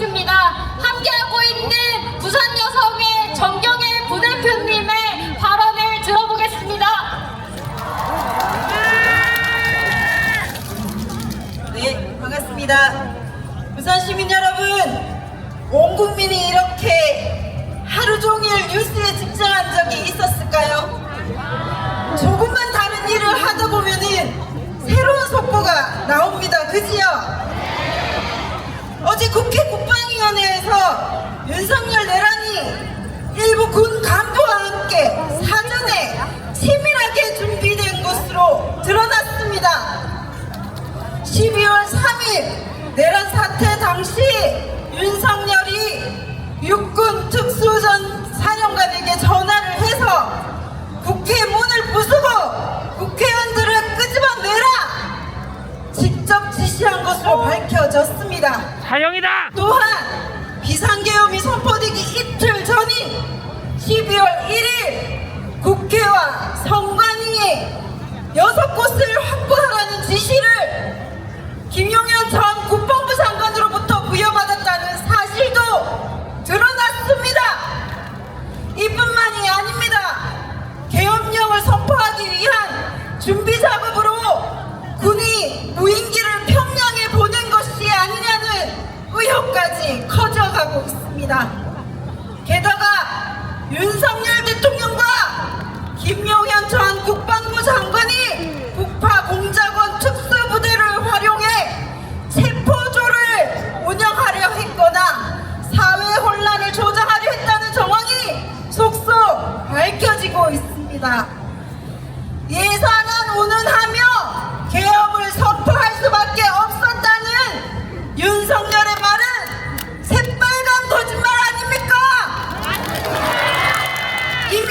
있습니다. 함께하고 있는 부산 여성의 정경혜 부대표님의 발언을 들어보겠습니다. 네, 반갑습니다. 부산 시민 여러분, 온 국민이 이렇게 하루 종일 뉴스에 집중한 적이 있었을까요? 조금만 다른 일을 하다 보면은 새로운 속보가 나옵니다. 그지요? 어제 국회 국방위원회에서 윤석열 내란이 일부 군 간부와 함께 사전에 치밀하게 준비된 것으로 드러났습니다. 12월 3일 내란 사태 당시 윤석열이 육군 특수전 사령관에게 전화를 해서 국회 문을 부수고 국회의원들을 끄집어내라! 직접 지시한 것으로 밝혀졌습니다. 사형이다! 또한 비상계엄이 선포되기 이틀 전인 12월 1일 국회와 선관위에 6곳을 확보하라는 지시를 김용현 전 국방부 장관으로부터 부여받았다는 사실도 드러났습니다. 이뿐만이 아닙니다. 계엄령을 선포하기 위한 준비 작업으로 군이 무인기를 평양에 보낸 것이 아니냐는 의혹까지 커져가고 있습니다. 게다가 윤석열 대통령과 김용현 전 국방부 장관이 북파 공작원 특수부대를 활용해 체포조를 운영하려 했거나 사회 혼란을 조장하려 했다는 정황이 속속 밝혀지고 있습니다. 예산안 운운하며 계엄을 선포할 수밖에 없었다는 윤석열의 말은 새빨간 거짓말 아닙니까? 이미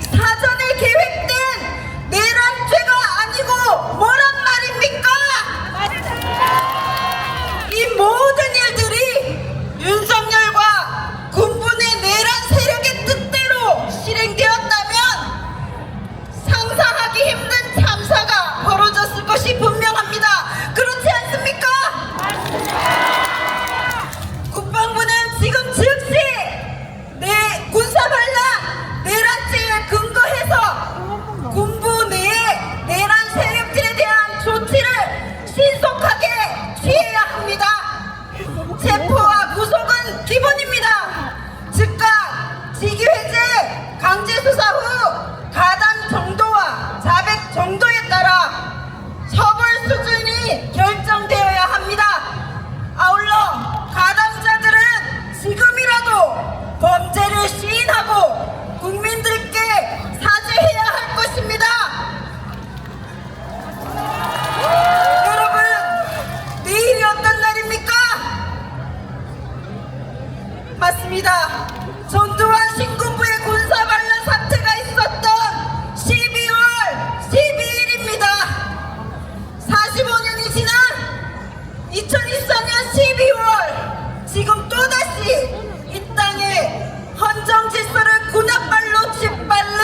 사전에 계획된 내란죄가 아니고 뭐란 말입니까? 이 모든 일들이 윤석열과 군부의 내란 세력의 뜻대로 실행되었다면 상상하기 힘든 참사가 벌어졌을 것이 분명합니다. 그렇지 않습니까? 국방부는 지금 즉시 내 군사반란 내란죄에 근거해서 군부 내의 내란 세력들에 대한 조치를 신속하게 취해야 합니다. 체포와 구속은 기본입니다. 즉각 직위해제 강제수사 후 가단 정도와 자백 정도에 따라 처벌 수준이 결정되어야 합니다. 아울러 가담자들은 지금이라도 범죄를 시인하고 국민들께 사죄해야 할 것입니다. 여러분, 내일이 어떤 날입니까? 맞습니다. 전두환 신군부의 군사반란 사태가 있었던 12월 12일입니다. 45년이 지난 2024년 12월 지금 또다시 이 땅에 헌정 질서를 군홧발로 짓밟는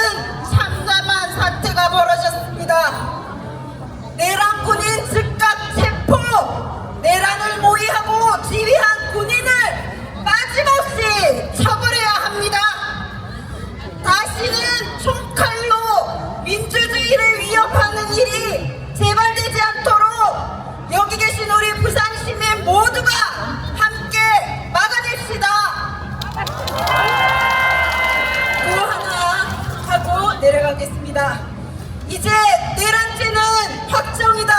참담한 사태가 벌어졌습니다. 내란군인 즉각 체포, 내란을 모의하고 지휘한 군인을 빠짐없이 처벌해야 합니다. 다시는 총칼로 민주주의를 위협하는 일이 재발되지 않도록 여기 계신 우리 부산 시민 모두가 함께 막아냅시다. 또 하나 하고 내려가겠습니다. 이제 내란죄는 확정이다.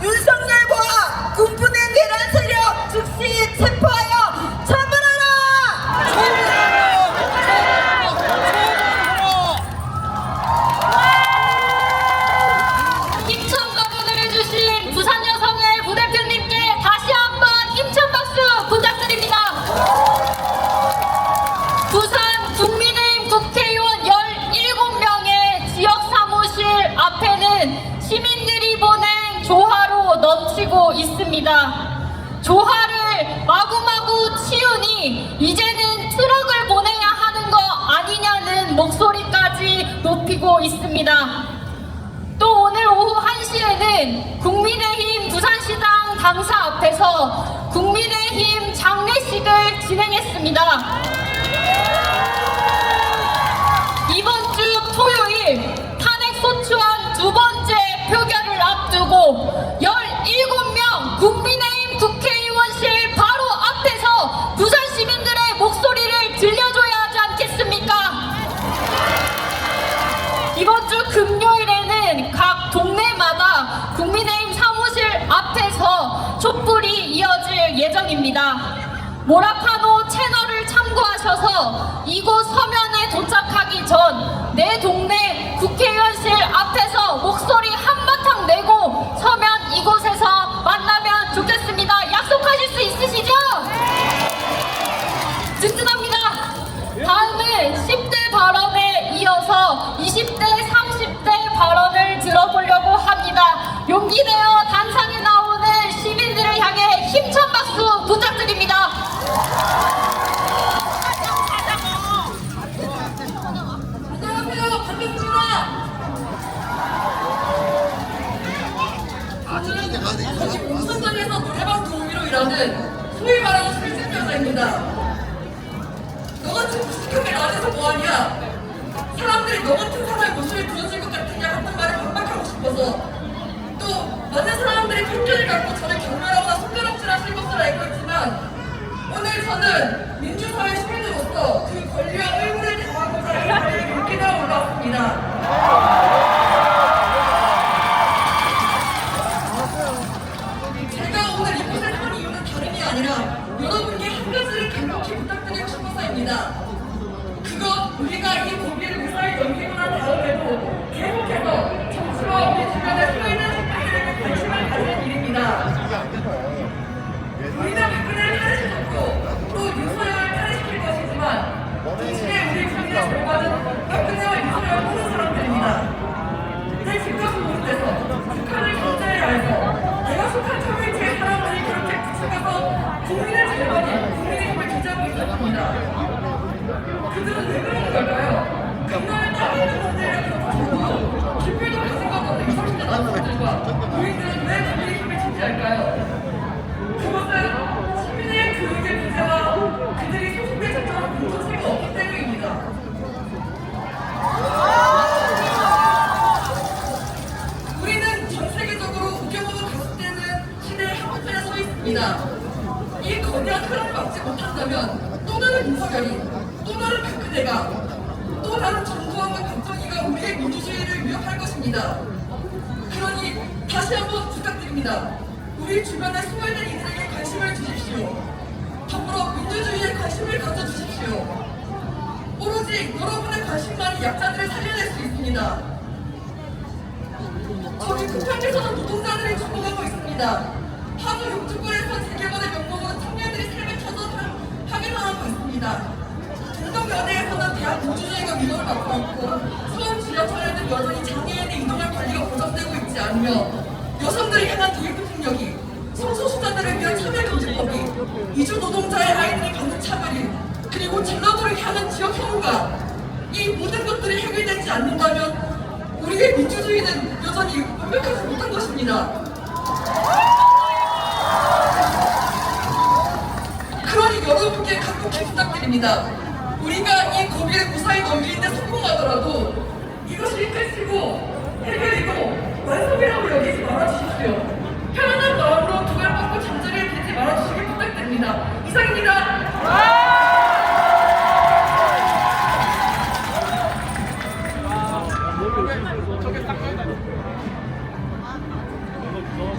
윤석열과 군부 내 내란 세력 즉시 체포하여 처벌하라! 힘찬 발언을 해주신 부산 여성의 부대표님께 다시 한번 힘찬 박수 부탁드립니다. 부산 국민의힘 국회의원 17명의 지역 사무실 앞에는 시민들이 보낸 조화로 넘치고 있습니다. 조화를 마구마구 치우니 이제는 트럭을 보내야 하는 거 아니냐는 목소리까지 높이고 있습니다. 또 오늘 오후 1시에는 국민의힘 부산시당 당사 앞에서 국민의힘 장례식을 진행했습니다. 이번 주 토요일 탄핵소추안 두 번째 표결을 앞두고 17명 국민의힘 국회의원실 바로 앞에서 부산 시민들의 목소리를 들려줘야 하지 않겠습니까? 이번 주 금요일에는 각 동네마다 국민의힘 사무실 앞에서 촛불이 이어질 예정입니다. 모라카노 채널을 참고하셔서 이곳 서면에 도착하기 전 내 동네 국회의원실 앞에서 목소리 한바탕 내고 서면 이곳에서 만나면 좋겠습니다. 약속하실 수 있으시죠? 든든합니다. 다음은 10대 발언에 이어서 20대, 30대 발언을 들어보려고 합니다. 용기 내어 단상에 나오는 시민들을 향해 힘찬 박수 부탁드립니다. 안녕하세요. 반갑습니다. 저는 공산당에서 노래방 동기로 일하는 소위 말하는 술집 여자입니다. 너 같은 무식형의 안에서 뭐하냐? 사람들이 너 같은 사람의 모습을 보여줄 것 같으냐 하는 말에 반박하고 싶어서 또 많은 사람들이 편견을 갖고 저를 경멸하거나 손가락질하실 것을 알고 있지만 오늘 저는 민주사회 시민으로서 그 권리와 의무를 다하고자 이 자리에 용기가 올라왔습니다. 제가 오늘 이곳에 선 이유는 다름이 아니라 여러분께 한 가지를 간곡히 부탁드리고 싶어서입니다. 그건 우리가 이 고비를 무사히 넘기고 난 다음에도 계속해서 정치와 우리 주변에 서있는 사람들에게 관심을 가지는 일입니다. 우리는 박근혜를 탈퇴시켰고 또 윤석열을 탈퇴시킬 것이지만 동시에 우리 국민의 절반은 박근혜와 윤석열을 보는 사람들입니다. 내 집값을 모른 데서 북한을 견제해 해서 내가 속한 커뮤니티의 사람들이 그렇게 부추겨서 국민의 절반이 국민의힘을 기재하고 있었습니다. 그들은 왜 그러는 걸까요? 강남에 딱 있는 문제를 겪어도 기필도 가진 것 없는 20대 남성들과 노인들은 왜 국민의힘을 지지할까요? 그것은 시민의 그 의제 부재와 그들이 소속된 정당한 공동체가 없기 때문입니다. 우리는 전 세계적으로 우겨보고 가속되는 시대의 한복판에 서 있습니다. 이 거대한 흐름을 막지 못한다면 또 다른 윤석열이, 또 다른 박근혜가, 또 다른 정부와 박정희가 우리의 민주주의를 위협할 것입니다. 그러니 다시 한번 부탁드립니다. 우리 주변에 소외된 이들에게 관심을 주십시오. 더불어 민주주의에 관심을 가져주십시오. 오로지 여러분의 관심만이 약자들을 살려낼 수 있습니다. 저희 쿠팡에서는 노동자들이 죽어가고 있습니다. 하루 용주권에서 재개발의 명목으로 청년들이 삶을 터져 파괴당하고 있습니다. 동덕연대에서는 대학 민주주의가 위협을 받고 있고 서울 지하철에는 여전히 장애인의 이동할 권리가 보장되고 있지 않으며 여성들을 향한 대입 폭력이, 성소수자들을 위한 차별금지법이, 이주 노동자의 아이들이 받는 차별이, 그리고 전라도를 향한 지역 혐오가 이 모든 것들이 해결되지 않는다면 우리의 민주주의는 여전히 완벽하지 못한 것입니다. 그러니 여러분께 간곡히 부탁드립니다. 우리가 이 고비를 무사히 넘기는 데 성공하더라도 이것이 끝이고 해결이고 완성이라고 여기지 말아주십시오. 편안한 마음으로 두 발 뻗고 잠자리에 들지 말아주시길 부탁드립니다. 이상입니다.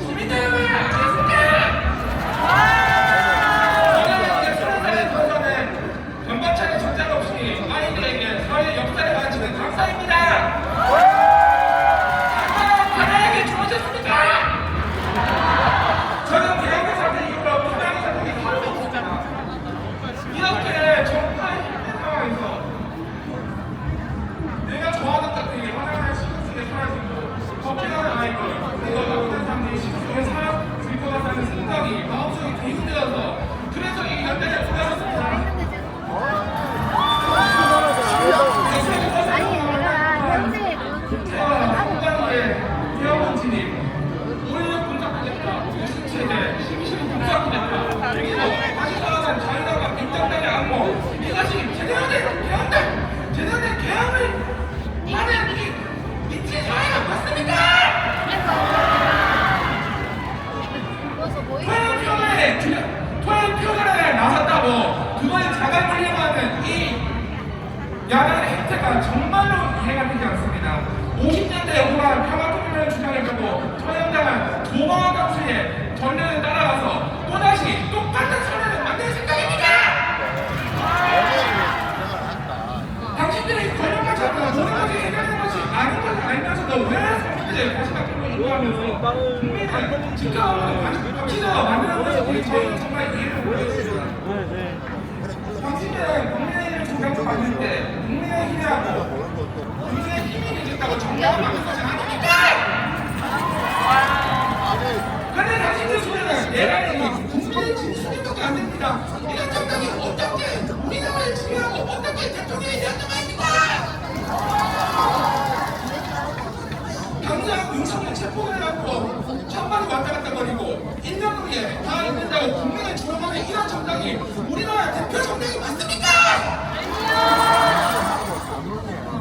시민들 여러분 안녕하십니까? 변방차는 정작 없이 아이들에게 사회 역사를 가르치는 강사입니다. 강사에게 주어졌습니까? 저는 대학교 사태 이후로 부당의 사태가 하나도 없습니다. 하니까 정말로 이해가 되지 않습니다. 50년대 후반 평화통일을 주장했고 저현당은 도망한 강수에 전례를 따라가서 또다시 똑같은 선언을 만들 생각입니다. 당신들이 권력가처럼 모든 것이 해결되는 것이 아닌 것을 알면서도 왜 선수들을 다시 바꾸고 인도하면서 국민을 지켜오는 박지도가 만드는 것이 저는 정말 이해를 못했습니다. 당신들은 국민의 조명을 만들 때 국민의 힘이라고 국민의 힘이 되겠다고 정당을 만든 것이 아닙니까? 근데 당신들 소리는 내란이 국민의 진수밖에 안 됩니다. 이런 정당이 어떻게 우리나라를 지배하고 어떻게 대통령이 되었던 겁니까? 당장 윤석열 체포를 해갖고 천만이 왔다 갔다 거리고 1년 후에 다 있는다고 국민을 조롱하는 이런 정당이 우리나라 대표 정당이 맞습니까?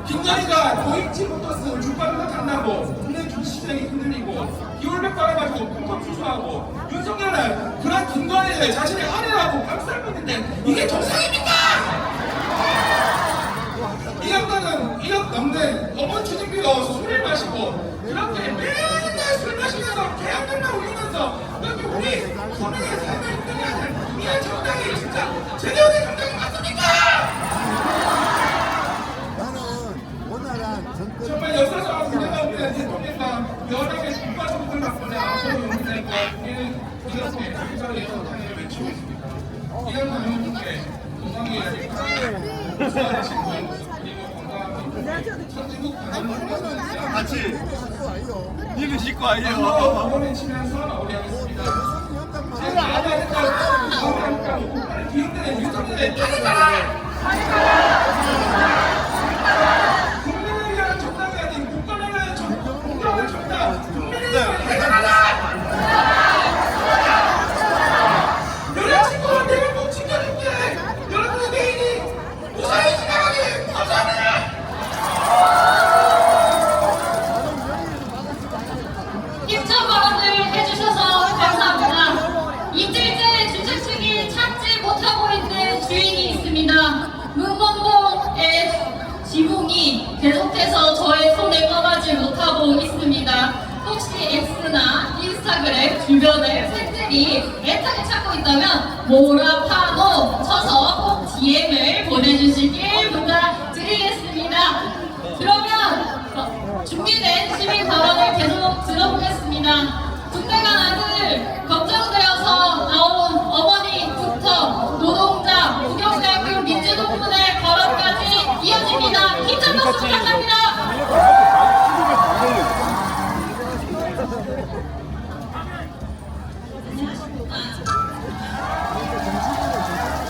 김건희가 도입지 못해서 줄바닥을 탄다고 국내 주식시장이 흔들리고 기울벽 깔아가지고 펑펑 수수하고 윤석열은 그런 김건희를 자신의 아내라고 감쌀고 있는데 이게 정상입니까? 이 양반은 1억 넘는 어머니 추진비가 술을 마시고 그렇게 맨날 술 마시면서 계약들만 올리면서 여기 우리 국민의 삶을 흔들리는 이런 정당이 진짜 제대로 된 정당이 맞습니까? 정말 역사상 우리가 우리는 대통령과 여당의 국가정부를 바꾸는 앞으로 용기내고 우리는 이렇게 정상의 정당을 외치고 있습니다. 이런 당연하게 건강이 우수하신 분 그리고 건강한 선진국 같이 이거 싣고 와요. 방문을 치면서 마무리하겠습니다. 제가 아마니까 뒤흔드는 윤석열의 다리가 국민을 위한 정당이 아닌 국가를 위한 정당 국민을 위한 해결하라! 여자친구와 내가 꼭 지켜줄게! 여러분의 내일이 무사히 지나가길 감사합니다! 입장 발언을 해주셔서 감사합니다. 이틀째 주최 측이 찾지 못하고 있는 주인이 있습니다. 문건봉의 지붕이 계속해서 저의 손에 떠나지 못하고 있습니다. 혹시 X나 인스타그램 주변의 팬들이 애타게 찾고 있다면 모라파노 쳐서 꼭 DM을 보내주시길 부탁드리겠습니다. 그러면 준비된 시민 발언을 계속 들어보겠습니다. 군대 간 아들 걱정되어서 나온 어머니부터 노동자, 무경대학교 민주동문회 발언까지 이어집니다. 힘찬 박수 부탁합니다.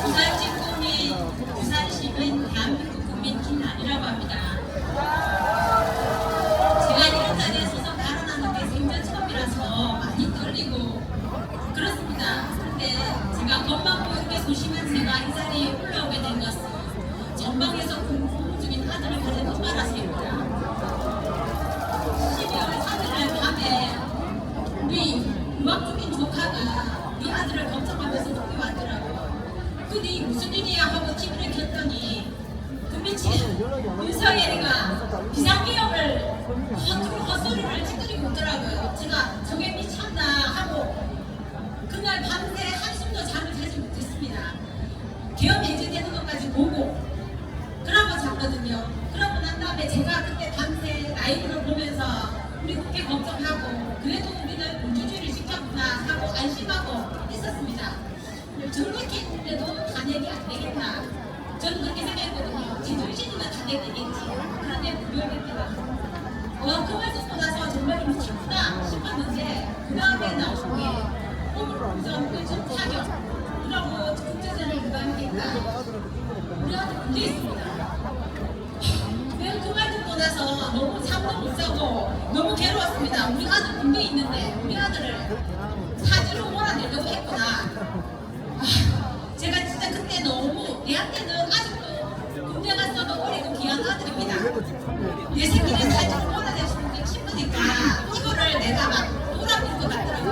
부산 직구민, 부산 시민, 대한민국 국민 김난이라고 합니다. 제가 이런 자리에 서서 발언하는 게 생전 처음이라서 많이 떨리고 그렇습니다. 그런데 제가 겉만 보이는 게 소심한 제가 이 자리에 올라오게 된 것은 전방에서 공부 중인 아들을 가진 엄마라서입니다. 12월 3일 밤에 우리 음악 중인 조카가 우리 아들을 걱정하면서 여기 왔더라고요. 근데 무슨 일이야 하고 TV를 켰더니 그 며칠 윤석열이가 비상계엄을 헛소리를 찌그리고 있더라고요. 제가 저게 미쳤나 하고 그날 밤새 한숨도 잠을 자지 못했습니다. 계엄 해제되는 것까지 보고 그러고 잤거든요. 그러고 난 다음에 제가 그때 밤새 라이브를 보면서 우리 국회 걱정하고 그래도 우리는 민주주의를 지켰구나 하고 안심하고 있었습니다. 저렇게 했는데도 탄핵이 안 되겠다. 저는 그렇게 생각했거든요. 제정신이면 탄핵 되겠지. 그런데 불효했더라고요. 그 말씀 듣고 나서 정말 미쳤구나 싶었는데 그 다음에 나온 게 우선 타격 그러고 국제전을 유감하겠다. 우리 아들 문제 있습니다. 내가 그 말 듣고 나서 너무 잠도 못 자고 너무 괴로웠습니다. 우리 아들 군대 있는데 우리 아들을 사지로 몰아내려고 했구나. 제가 진짜 그때 너무 내한테는 아직도 군대 갔어도 어리고 귀한 아들입니다. 내 새끼를 사지로 몰아내고 싶으니까 이거를 내가 막 돌아볼 것 같더라고요.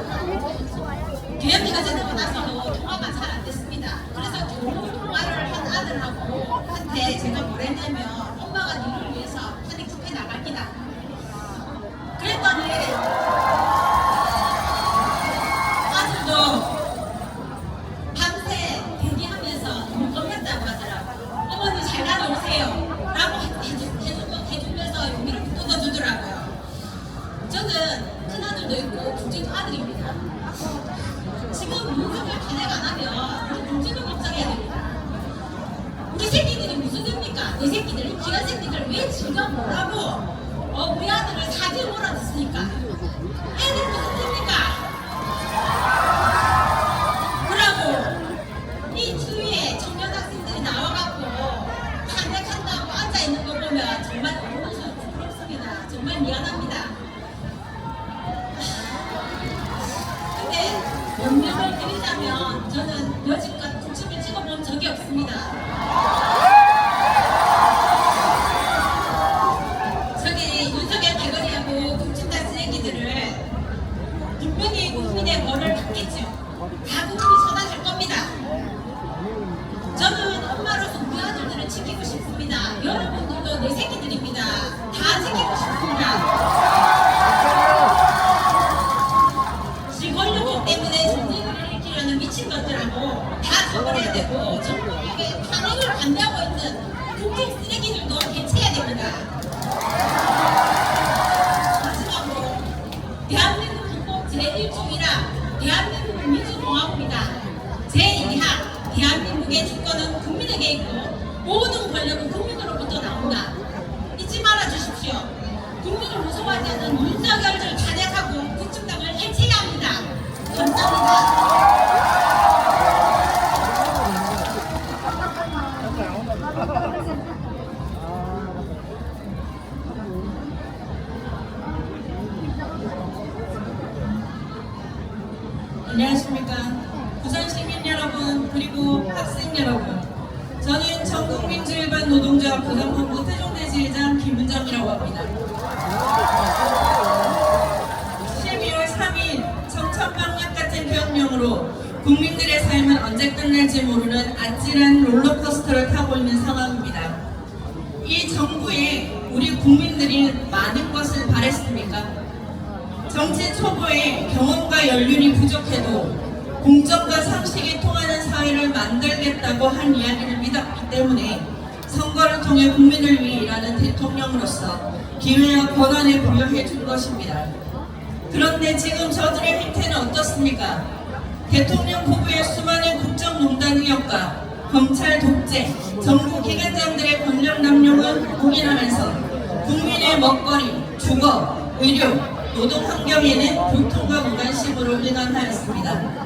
계엄 해제되고 나서도 통화가 잘 안 됐습니다. 그래서 좋은 통화를 한 아들하고 한테 제가 뭘 했냐면 엄마가 니를 내 새끼들, 기가 새끼들 왜 지가 뭐라고? 우리 아들을 사기에 몰아줬으니까. 애들 무슨 됩니까? 그러고 이 주위에 청년 학생들이 나와갖고 탄핵한다고 앉아있는 거 보면 정말 부럽습니다. 정말 미안합니다. 근데 변명을 드리자면 저는 여지껏 국춤을 찍어본 적이 없습니다. 저기 윤석열 대거리하고 국춤단 쓰레기들을 분명히 국민의 벌을 받겠죠. 다 국민이 쏟아질 겁니다. 저는 엄마로서 우리 아들들을 지키고 싶습니다. 여러분들도 내 새끼들입니다. 다 지키고 싶습니다. 권력이 때문에 전쟁을 일으키려는 미친 것들하고 다 처벌해야 되고 전국에 탄핵을 반대하고 있는 국회 쓰레기들도 해체해야 됩니다. 마지막으로 대한민국은 꼭 제1종이라 대한민국은 민주공화국이다. 제2하 대한민국의 주권은 국민에게 있고 모든 권력은 국민으로부터 나온다. 잊지 말아 주십시오. 국민을 무서워하지 않는 윤석열을 탄핵하고 국정당을 해체해야 합니다. 감사합니다. 안녕하십니까. 부산 시민 여러분, 그리고 학생 여러분. 저는 전국민주일반 노동조합 부산본부 태종대지회장 김은정이라고 합니다. 12월 3일 청천벽력 같은 계엄령으로 국민들의 삶은 언제 끝날지 모르는 아찔한 롤러코스터를 타고 있는 상황입니다. 이 정부에 우리 국민들이 많은 것을 바랬습니까? 정치 초보에 경험과 연륜이 부족해도 공정과 상식이 통하는 사회를 만들겠다고 한 이야기를 믿었기 때문에 선거를 통해 국민을 위해 일하는 대통령으로서 기회와 권한을 부여해 준 것입니다. 그런데 지금 저들의 행태는 어떻습니까? 대통령 후보의 수많은 국정농단 의혹과 검찰 독재, 정부 기관장들의 권력 남용을 공인하면서 국민의 먹거리, 주거, 의료, 노동 환경에는 고통과 무관심으로 일관하였습니다.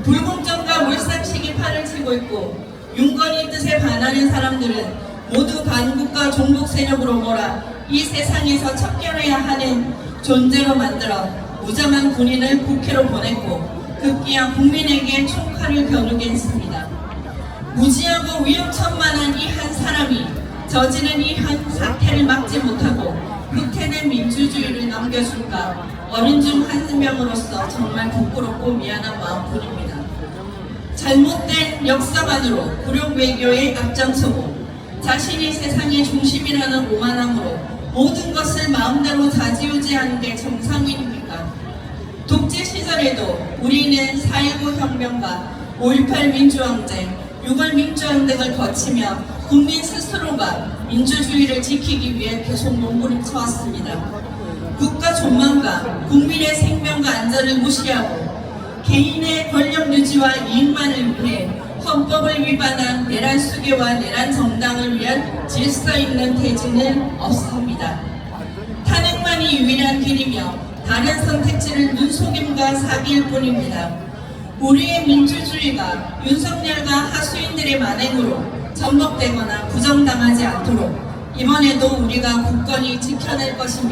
불공정과 몰상식이 판을 치고 있고 윤건이 뜻에 반하는 사람들은 모두 반국가 종북 세력으로 몰아 이 세상에서 척결해야 하는 존재로 만들어 무장한 군인을 국회로 보냈고 급기야 국민에게 총칼을 겨누게 했습니다. 무지하고 위험천만한 이 한 사람이 저지른 이 한 사태를 막지 못하고 흑태된 민주주의를 남겨줄까 어린 중 한 명으로서 정말 부끄럽고 미안한 마음뿐입니다. 잘못된 역사관으로 굴욕 외교에 앞장서고 자신이 세상의 중심이라는 오만함으로 모든 것을 마음대로 좌지우지하는 게 정상인입니까? 독재 시절에도 우리는 4.19 혁명과 5.18 민주항쟁, 6월 민주항 등을 거치며 국민 스스로가 민주주의를 지키기 위해 계속 몸부림쳐왔습니다. 국가 존망과 국민의 생명과 안전을 무시하고 개인의 권력 유지와 이익만을 위해 헌법을 위반한 내란 수괴와 내란 정당을 위한 질서 있는 대지는 없습니다. 탄핵만이 유일한 길이며 다른 선택지는 눈속임과 사기일 뿐입니다. 우리의 민주주의가 윤석열과 하수인들의 만행으로 전복되거나 부정당하지 않도록 이번에도 우리가 굳건히 지켜낼 것입니다.